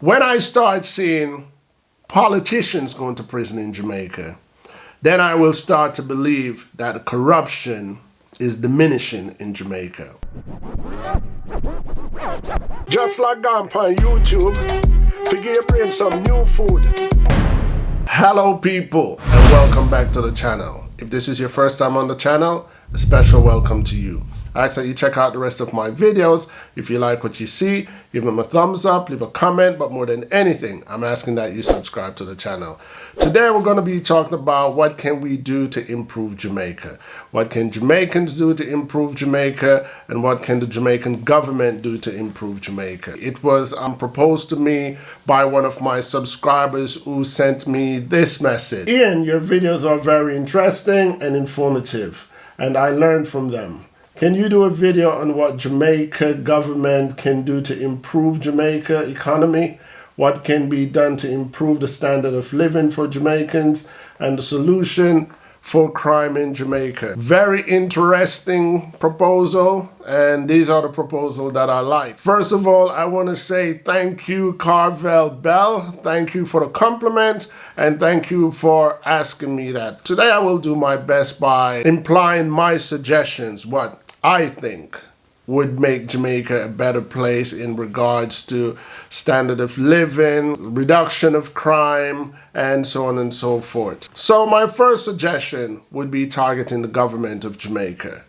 When I start seeing politicians going to prison in Jamaica, then I will start to believe that corruption is diminishing in Jamaica. Just like on YouTube, figure your brain some new food. Hello people, and welcome back to the channel. If this is your first time on the channel, a special welcome to you. I ask that you check out the rest of my videos. If you like what you see, give them a thumbs up, leave a comment, but more than anything, I'm asking that you subscribe to the channel. Today we're going to be talking about what can we do to improve Jamaica. What can Jamaicans do to improve Jamaica, and what can the Jamaican government do to improve Jamaica. It was proposed to me by one of my subscribers who sent me this message. Ian, your videos are very interesting and informative, and I learned from them. Can you do a video on what Jamaica government can do to improve Jamaica economy? What can be done to improve the standard of living for Jamaicans and the solution for crime in Jamaica? Very interesting proposal, and these are the proposals that I like. First of all, I want to say thank you, Carvel Bell. Thank you for the compliment, and thank you for asking me that. Today I will do my best by implying my suggestions, what I think would make Jamaica a better place in regards to standard of living, reduction of crime, and so on and so forth. So my first suggestion would be targeting the government of Jamaica.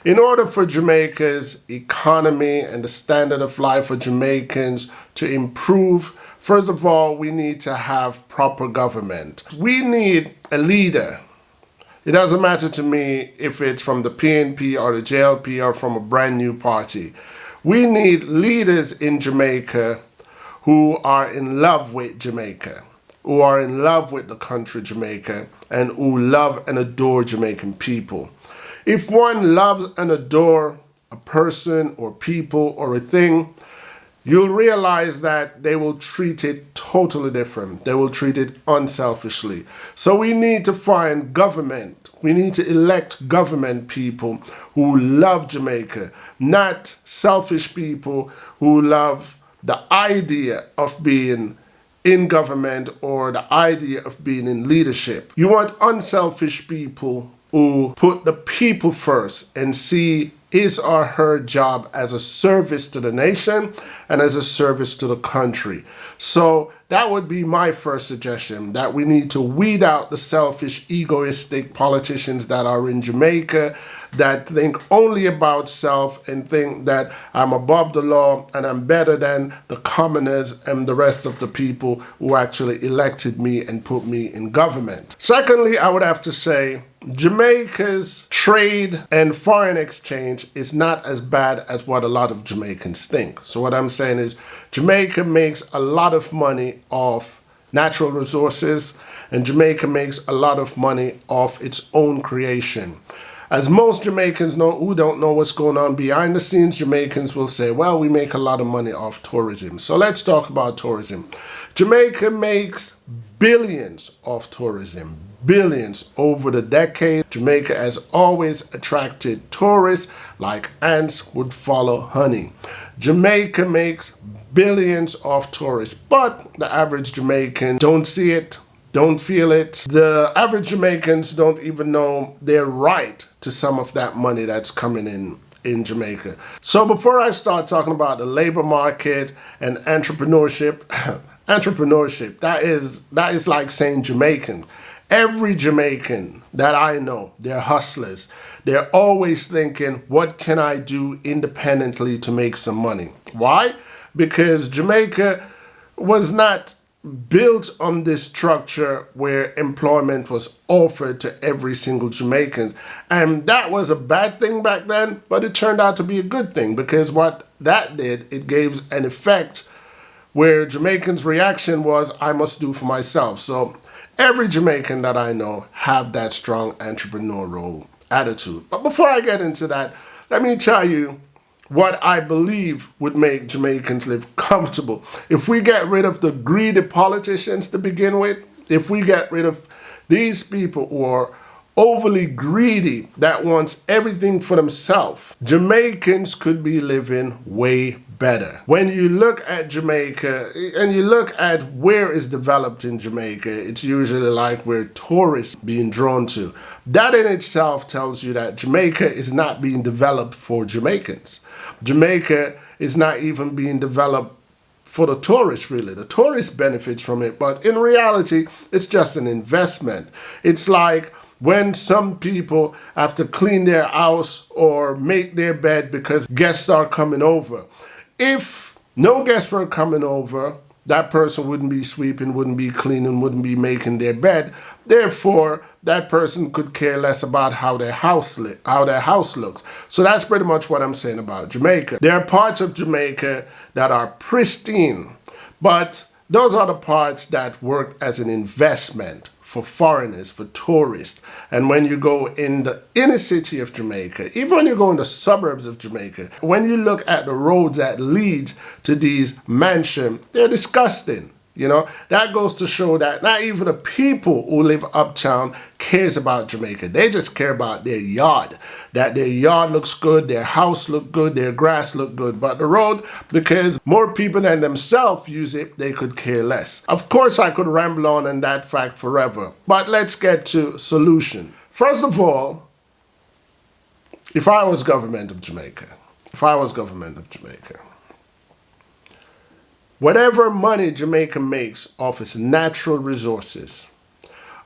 In order for Jamaica's economy and the standard of life for Jamaicans to improve, first of all, we need to have proper government. We need a leader. It doesn't matter to me if it's from the PNP or the JLP or from a brand new party. We need leaders in Jamaica who are in love with Jamaica, who are in love with the country Jamaica, and who love and adore Jamaican people. If one loves and adore a person or people or a thing, you'll realize that they will treat it totally different. They will treat it unselfishly. So we need to find government. We need to elect government people who love Jamaica, not selfish people who love the idea of being in government or the idea of being in leadership. You want unselfish people who put the people first and see his or her job as a service to the nation and as a service to the country. So that would be my first suggestion, that we need to weed out the selfish, egoistic politicians that are in Jamaica, that think only about self and think that I'm above the law and I'm better than the commoners and the rest of the people who actually elected me and put me in government. Secondly, I would have to say, Jamaica's trade and foreign exchange is not as bad as what a lot of Jamaicans think. So what I'm saying is Jamaica makes a lot of money off natural resources, and Jamaica makes a lot of money off its own creation. As most Jamaicans know who don't know what's going on behind the scenes, Jamaicans will say, well, we make a lot of money off tourism. So let's talk about tourism. Jamaica makes billions off tourism. Billions over the decade. Jamaica has always attracted tourists like ants would follow honey. Jamaica makes billions off tourists, but the average Jamaican don't see it, don't feel it. The average Jamaicans don't even know their right to some of that money that's coming in Jamaica. So before I start talking about the labor market and entrepreneurship, that is like saying Jamaican. Every Jamaican that I know, they're hustlers. They're always thinking, what can I do independently to make some money? Why? Because Jamaica was not built on this structure where employment was offered to every single Jamaican. And that was a bad thing back then, but it turned out to be a good thing, because what that did, it gave an effect where Jamaicans' reaction was, I must do for myself. So every Jamaican that I know have that strong entrepreneurial attitude. But before I get into that, let me tell you what I believe would make Jamaicans live comfortable. If we get rid of the greedy politicians to begin with, if we get rid of these people who are overly greedy, that wants everything for themselves, Jamaicans could be living way better. When you look at Jamaica and you look at where it's developed in Jamaica, it's usually like where tourists being drawn to. That in itself tells you that Jamaica is not being developed for Jamaicans. Jamaica is not even being developed for the tourists, really. The tourist benefits from it, but in reality, it's just an investment. It's like when some people have to clean their house or make their bed because guests are coming over. If no guests were coming over, that person wouldn't be sweeping, wouldn't be cleaning, wouldn't be making their bed. Therefore, that person could care less about how their house looks. So that's pretty much what I'm saying about Jamaica. There are parts of Jamaica that are pristine, but those are the parts that work as an investment for foreigners, for tourists. And when you go in the inner city of Jamaica, even when you go in the suburbs of Jamaica, when you look at the roads that lead to these mansions, they're disgusting. You know, that goes to show that not even the people who live uptown cares about Jamaica. They just care about their yard, that their yard looks good, their house look good, their grass look good. But the road, because more people than themselves use it, they could care less. Of course, I could ramble on that fact forever, but let's get to solution. First of all, if I was government of Jamaica, whatever money Jamaica makes off its natural resources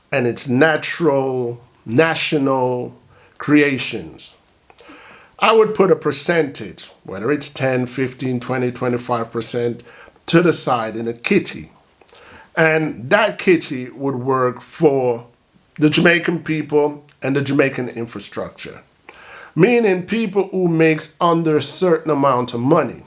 and its natural national creations, I would put a percentage, whether it's 10, 15, 20, 25%, to the side in a kitty. And that kitty would work for the Jamaican people and the Jamaican infrastructure. Meaning people who makes under a certain amount of money,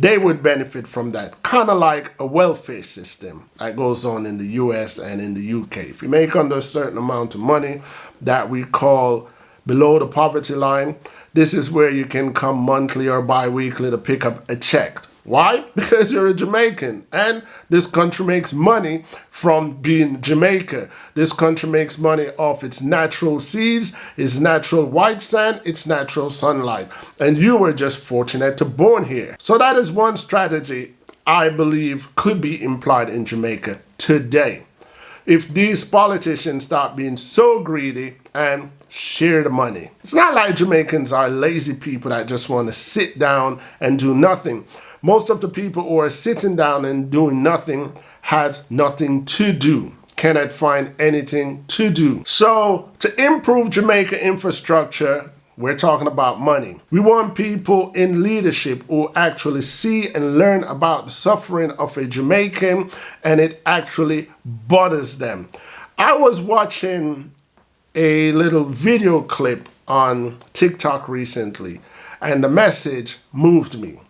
they would benefit from that, kind of like a welfare system that goes on in the US and in the UK. If you make under a certain amount of money that we call below the poverty line, this is where you can come monthly or bi-weekly to pick up a check. Why? Because you're a Jamaican and this country makes money from being Jamaica. This country makes money off its natural seas, its natural white sand, its natural sunlight. And you were just fortunate to born here. So that is one strategy I believe could be employed in Jamaica today. If these politicians stop being so greedy and share the money. It's not like Jamaicans are lazy people that just want to sit down and do nothing. Most of the people who are sitting down and doing nothing has nothing to do, cannot find anything to do. So to improve Jamaica infrastructure, we're talking about money. We want people in leadership who actually see and learn about the suffering of a Jamaican and it actually bothers them. I was watching a little video clip on TikTok recently and the message moved me.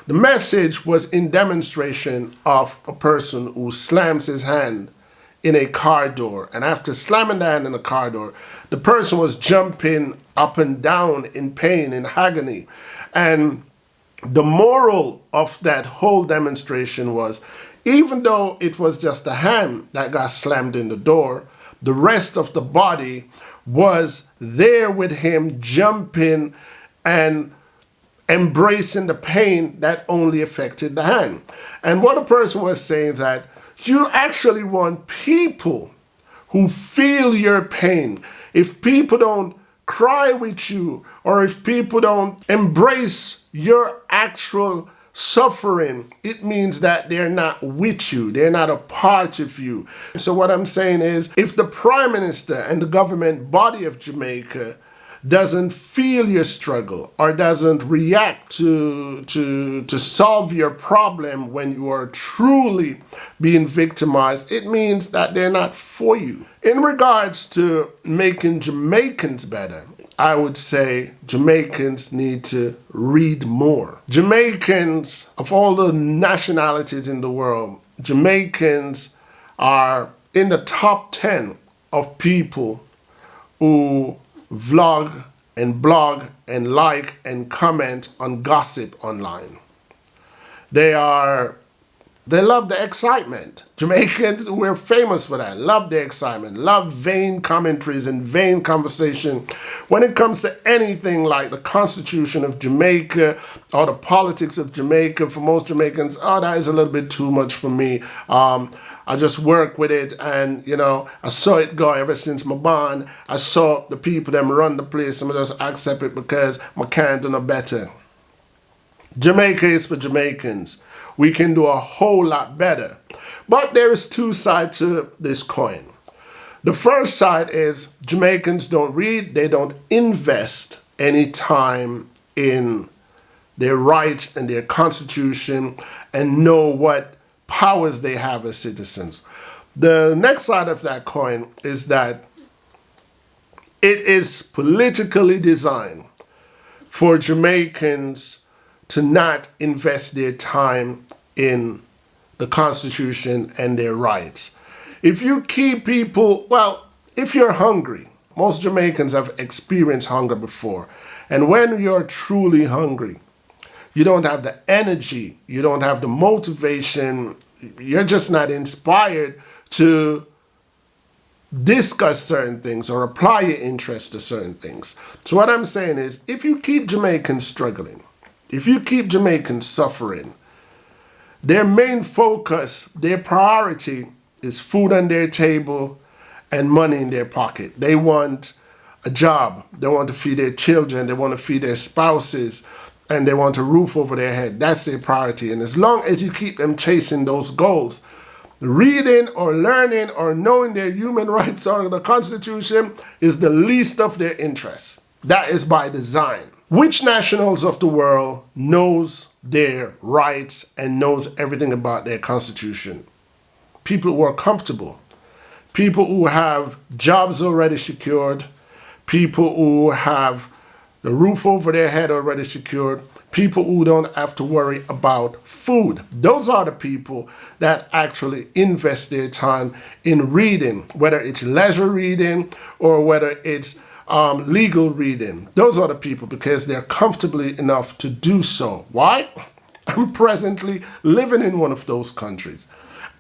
The message was in demonstration of a person who slams his hand in a car door. And after slamming the hand in the car door, the person was jumping up and down in pain, in agony. And the moral of that whole demonstration was, even though it was just the hand that got slammed in the door, the rest of the body was there with him, jumping and embracing the pain that only affected the hand. And what the person was saying is that you actually want people who feel your pain. If people don't cry with you, or if people don't embrace your actual suffering, it means that they're not with you, they're not a part of you. So what I'm saying is, if the Prime Minister and the government body of Jamaica doesn't feel your struggle or doesn't react to solve your problem when you are truly being victimized, it means that they're not for you. In regards to making Jamaicans better, I would say Jamaicans need to read more. Jamaicans, of all the nationalities in the world, Jamaicans are in the top 10 of people who vlog and blog and like and comment on gossip online. They are They love the excitement. Jamaicans, we're famous for that. Love the excitement. Love vain commentaries and vain conversation. When it comes to anything like the Constitution of Jamaica or the politics of Jamaica, for most Jamaicans, oh, that is a little bit too much for me. I just work with it, and you know, I saw it go ever since my bond. I saw the people them run the place, and I just accept it because I can't do no better. Jamaica is for Jamaicans. We can do a whole lot better. But there is two sides to this coin. The first side is Jamaicans don't read, they don't invest any time in their rights and their constitution and know what powers they have as citizens. The next side of that coin is that it is politically designed for Jamaicans to not invest their time in the Constitution and their rights. If you keep people, well, if you're hungry, most Jamaicans have experienced hunger before. And when you're truly hungry, you don't have the energy, you don't have the motivation, you're just not inspired to discuss certain things or apply your interest to certain things. So what I'm saying is, if you keep Jamaicans struggling, if you keep Jamaicans suffering, their main focus, their priority is food on their table and money in their pocket. They want a job. They want to feed their children. They want to feed their spouses. And they want a roof over their head. That's their priority. And as long as you keep them chasing those goals, reading or learning or knowing their human rights or the Constitution is the least of their interests. That is by design. Which nationals of the world knows their rights and knows everything about their constitution? People who are comfortable. People who have jobs already secured. People who have the roof over their head already secured. People who don't have to worry about food. Those are the people that actually invest their time in reading, whether it's leisure reading or whether it's legal reading. Those are the people because they're comfortably enough to do so. Why? I'm presently living in one of those countries.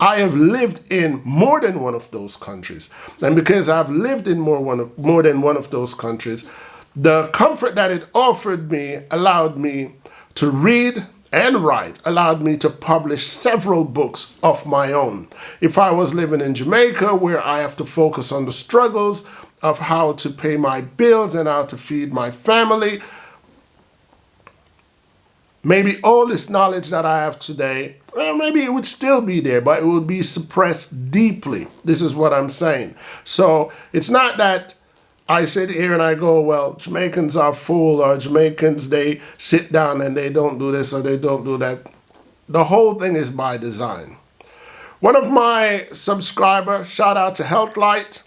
I have lived in more than one of those countries. And because I've lived in more than one of those countries, the comfort that it offered me allowed me to read and write, allowed me to publish several books of my own. If I was living in Jamaica, where I have to focus on the struggles of how to pay my bills and how to feed my family, maybe all this knowledge that I have today, well, maybe it would still be there, but it would be suppressed deeply. This is what I'm saying. So it's not that I sit here and I go, well, Jamaicans are fool, or Jamaicans, they sit down and they don't do this or they don't do that. The whole thing is by design. One of my subscribers, shout out to Healthlight,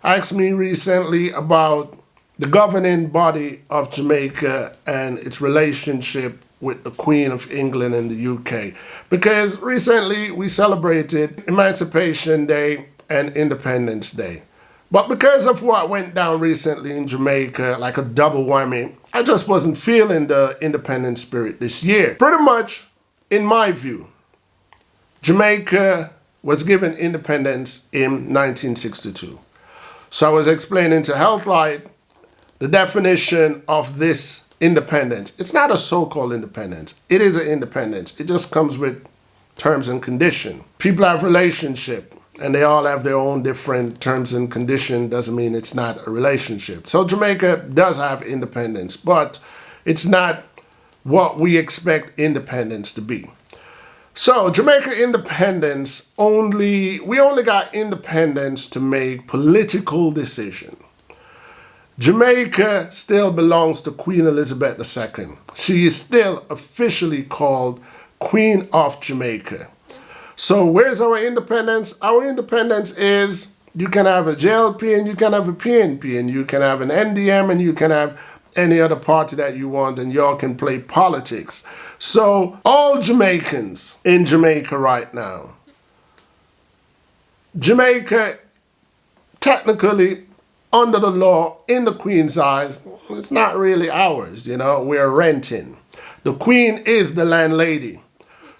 asked me recently about the governing body of Jamaica and its relationship with the Queen of England and the UK. Because recently we celebrated Emancipation Day and Independence Day. But because of what went down recently in Jamaica, like a double whammy, I just wasn't feeling the independent spirit this year. Pretty much, in my view, Jamaica was given independence in 1962. So I was explaining to Healthlight the definition of this independence. It's not a so-called independence. It is an independence. It just comes with terms and conditions. People have relationship, and they all have their own different terms and conditions. Doesn't mean it's not a relationship. So Jamaica does have independence, but it's not what we expect independence to be. So Jamaica independence, we only got independence to make political decisions. Jamaica still belongs to Queen Elizabeth II. She is still officially called Queen of Jamaica. So where's our independence? Our independence is you can have a JLP and you can have a PNP and you can have an NDM and you can have any other party that you want and y'all can play politics. So all Jamaicans in Jamaica right now, Jamaica technically under the law in the Queen's eyes, it's not really ours, you know, we're renting. The Queen is the landlady.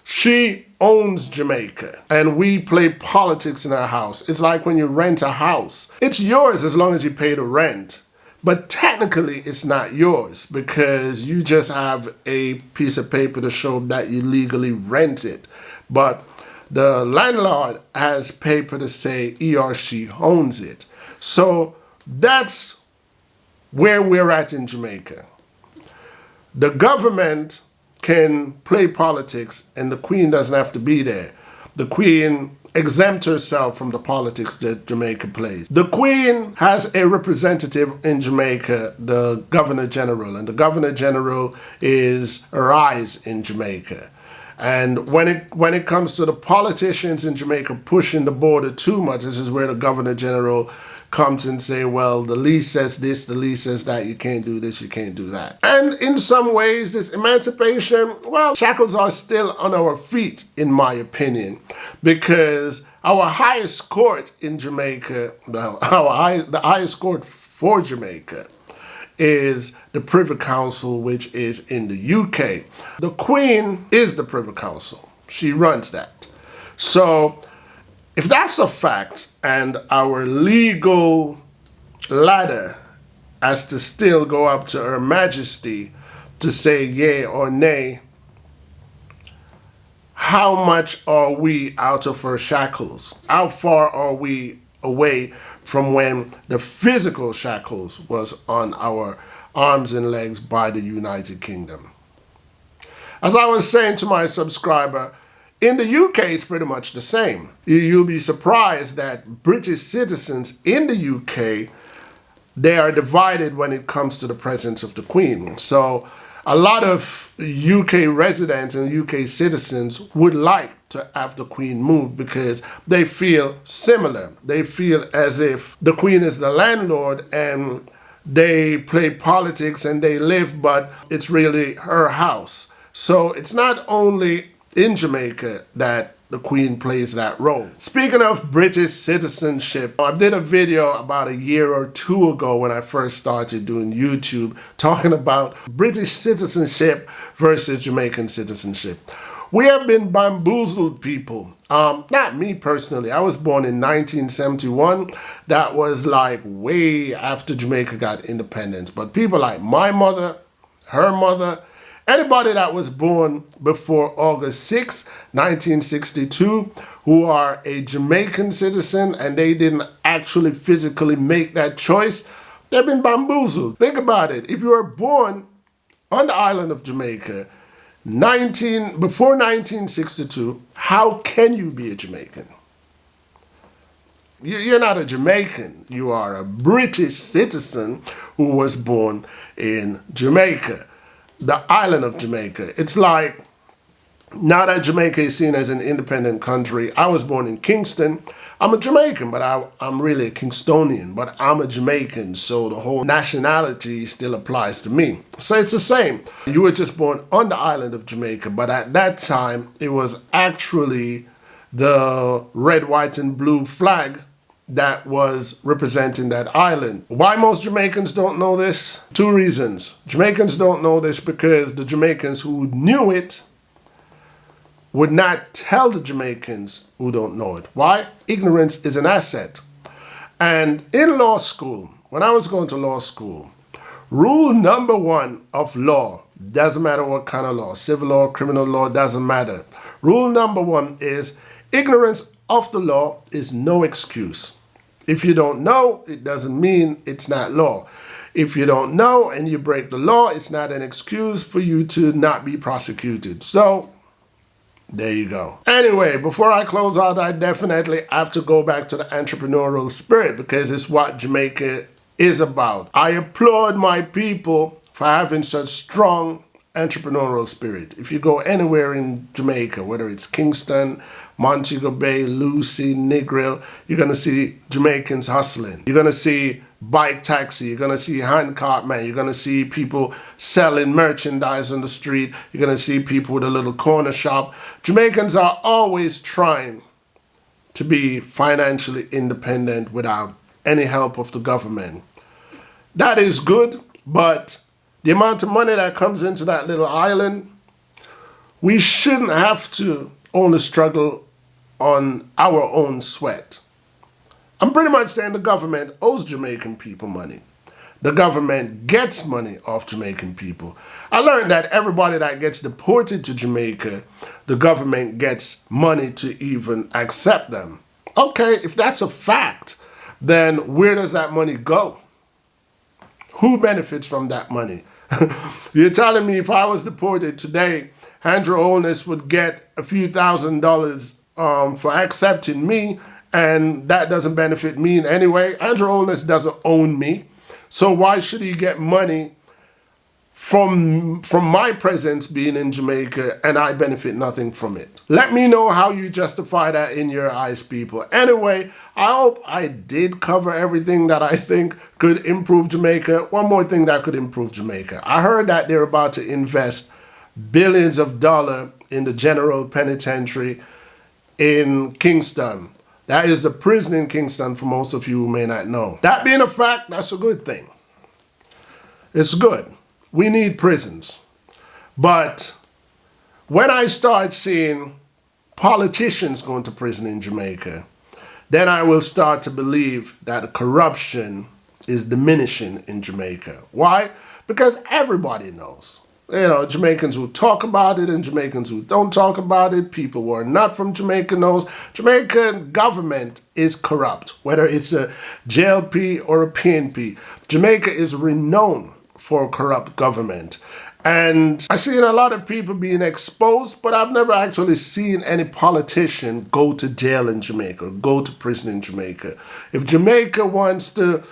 She owns Jamaica and we play politics in our house. It's like when you rent a house. It's yours as long as you pay the rent. But technically it's not yours because you just have a piece of paper to show that you legally rent it. But the landlord has paper to say he or she owns it. So that's where we're at in Jamaica. The government can play politics and the Queen doesn't have to be there. The Queen exempts herself from the politics that Jamaica plays. The Queen has a representative in Jamaica, the Governor General, and the Governor General is her eyes in Jamaica. And when it comes to the politicians in Jamaica pushing the border too much, this is where the Governor General comes and say, well, the lease says this, the lease says that, you can't do this, you can't do that. And in some ways, this emancipation, well, shackles are still on our feet, in my opinion, because our highest court in Jamaica, well, the highest court for Jamaica is the Privy Council, which is in the UK. The Queen is the Privy Council. She runs that. So if that's a fact and our legal ladder has to still go up to Her Majesty to say yay or nay, how much are we out of her shackles? How far are we away from when the physical shackles was on our arms and legs by the United Kingdom? As I was saying to my subscriber, in the UK, it's pretty much the same. You'll be surprised that British citizens in the UK, they are divided when it comes to the presence of the Queen. So a lot of UK residents and UK citizens would like to have the Queen moved because they feel similar. They feel as if the Queen is the landlord and they play politics and they live, but it's really her house. So it's not only in Jamaica that the Queen plays that role. Speaking of British citizenship, I did a video about a year or two ago when I first started doing YouTube talking about British citizenship versus Jamaican citizenship. We have been bamboozled, people. Not me personally. I was born in 1971. That was like way after Jamaica got independence. But people like my mother, her mother, anybody that was born before August 6, 1962, who are a Jamaican citizen and they didn't actually physically make that choice, they've been bamboozled. Think about it. If you were born on the island of Jamaica before 1962, how can you be a Jamaican? You're not a Jamaican. You are a British citizen who was born in Jamaica, the island of Jamaica. It's like, now that Jamaica is seen as an independent country, I was born in Kingston. I'm a Jamaican, but I'm really a Kingstonian, but I'm a Jamaican, so the whole nationality still applies to me. So it's the same. You were just born on the island of Jamaica, but at that time, it was actually the red, white, and blue flag that was representing that island. Why most Jamaicans don't know this? Two reasons. Jamaicans don't know this because the Jamaicans who knew it would not tell the Jamaicans who don't know it. Why? Ignorance is an asset. And in law school, when I was going to law school, rule number one of law, doesn't matter what kind of law, civil law, criminal law, doesn't matter. Rule number one is ignorance of the law is no excuse. If you don't know, it doesn't mean it's not law. If you don't know and you break the law, it's not an excuse for you to not be prosecuted. So there you go. Anyway, before I close out, I definitely have to go back to the entrepreneurial spirit because it's what Jamaica is about. I applaud my people for having such strong entrepreneurial spirit. If you go anywhere in Jamaica, whether it's Kingston, Montego Bay, Lucy, Negril, you're going to see Jamaicans hustling. You're going to see bike taxi. You're going to see handcart man. You're going to see people selling merchandise on the street. You're going to see people with a little corner shop. Jamaicans are always trying to be financially independent without any help of the government. That is good, but the amount of money that comes into that little island, we shouldn't have to only struggle on our own sweat. I'm pretty much saying the government owes Jamaican people money. The government gets money off Jamaican people. I learned that everybody that gets deported to Jamaica, the government gets money to even accept them. Okay, if that's a fact, then where does that money go? Who benefits from that money? You're telling me if I was deported today, Andrew Holness would get a few $1,000s for accepting me, and that doesn't benefit me in any way? Andrew Holness doesn't own me. So why should he get money from my presence being in Jamaica and I benefit nothing from it? Let me know how you justify that in your eyes, people. Anyway, I hope I did cover everything that I think could improve Jamaica. One more thing that could improve Jamaica. I heard that they're about to invest billions of dollars in the General Penitentiary in Kingston. That is the prison in Kingston, for most of you who may not know. That being a fact, that's a good thing. It's good. We need prisons. But when I start seeing politicians going to prison in Jamaica, then I will start to believe that corruption is diminishing in Jamaica. Why? Because everybody knows. You know, Jamaicans who talk about it and Jamaicans who don't talk about it, people who are not from Jamaica knows, Jamaican government is corrupt, whether it's a JLP or a PNP. Jamaica is renowned for corrupt government. And I've seen a lot of people being exposed, but I've never actually seen any politician go to jail in Jamaica or go to prison in Jamaica. If Jamaica wants to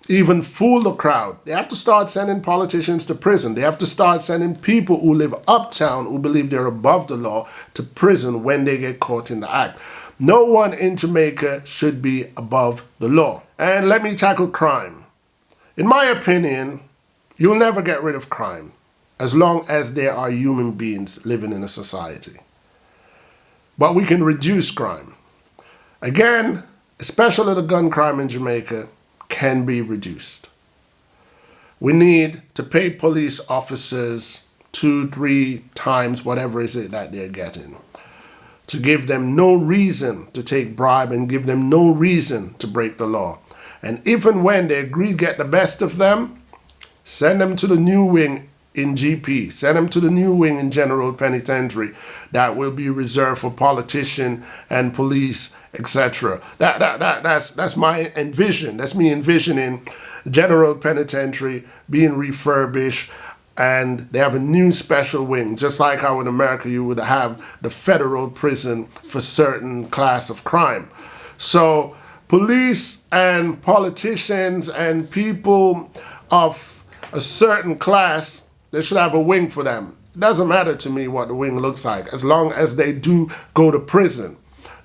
even fool the crowd, they have to start sending politicians to prison. They have to start sending people who live uptown, who believe they're above the law, to prison when they get caught in the act. No one in Jamaica should be above the law. And let me tackle crime. In my opinion, you'll never get rid of crime as long as there are human beings living in a society. But we can reduce crime. Again, especially the gun crime in Jamaica, can be reduced. We need to pay police officers 2-3 times whatever is it that they're getting, to give them no reason to take bribe and give them no reason to break the law. And even when the greed get the best of them, send them to the new wing in GP, send them to the new wing in General Penitentiary that will be reserved for politicians and police, etc. That's my envision. That's me envisioning General Penitentiary being refurbished, and they have a new special wing, just like how in America you would have the federal prison for certain class of crime. So police and politicians and people of a certain class, they should have a wing for them. It doesn't matter to me what the wing looks like, as long as they do go to prison.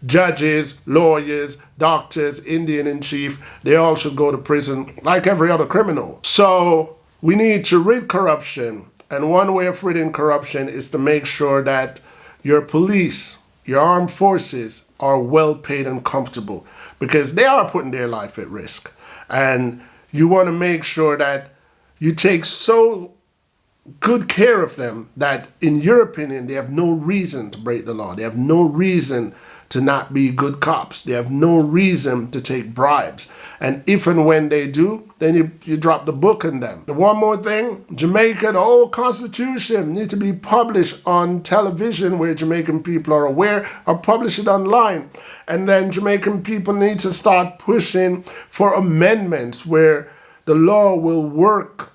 Judges, lawyers, doctors, Indian in chief, they all should go to prison like every other criminal. So we need to rid corruption. And one way of ridding corruption is to make sure that your police, your armed forces are well paid and comfortable, because they are putting their life at risk. And you want to make sure that you take so good care of them that, in your opinion, they have no reason to break the law. They have no reason to not be good cops. They have no reason to take bribes. And if and when they do, then you drop the book on them. And one more thing, Jamaica, the whole constitution needs to be published on television where Jamaican people are aware, or publish it online. And then Jamaican people need to start pushing for amendments where the law will work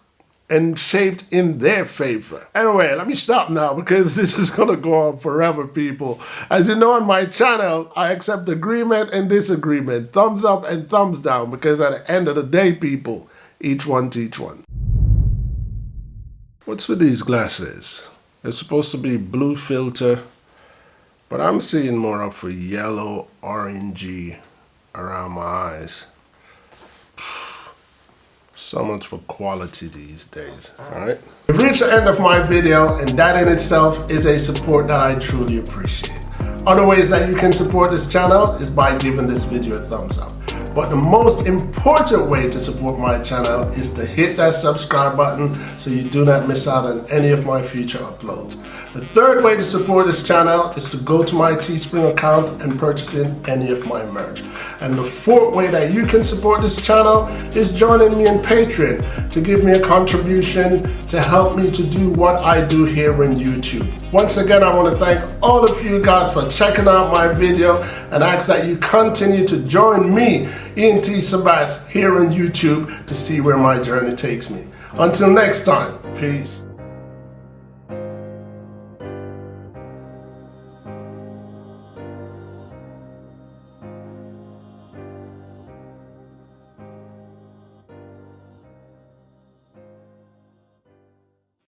and shaped in their favor. Anyway, let me stop now, because this is gonna go on forever, people. As you know, on my channel, I accept agreement and disagreement, thumbs up and thumbs down, because at the end of the day, people, each one teach one. What's with these glasses? They're supposed to be blue filter, but I'm seeing more of a yellow, orangey around my eyes. So much for quality these days, alright? We've reached the end of my video, and that in itself is a support that I truly appreciate. Other ways that you can support this channel is by giving this video a thumbs up. But the most important way to support my channel is to hit that subscribe button so you do not miss out on any of my future uploads. The third way to support this channel is to go to my Teespring account and purchasing any of my merch. And the fourth way that you can support this channel is joining me on Patreon to give me a contribution to help me to do what I do here on YouTube. Once again, I want to thank all of you guys for checking out my video and ask that you continue to join me, Ian T. Sabas, here on YouTube to see where my journey takes me. Until next time, peace.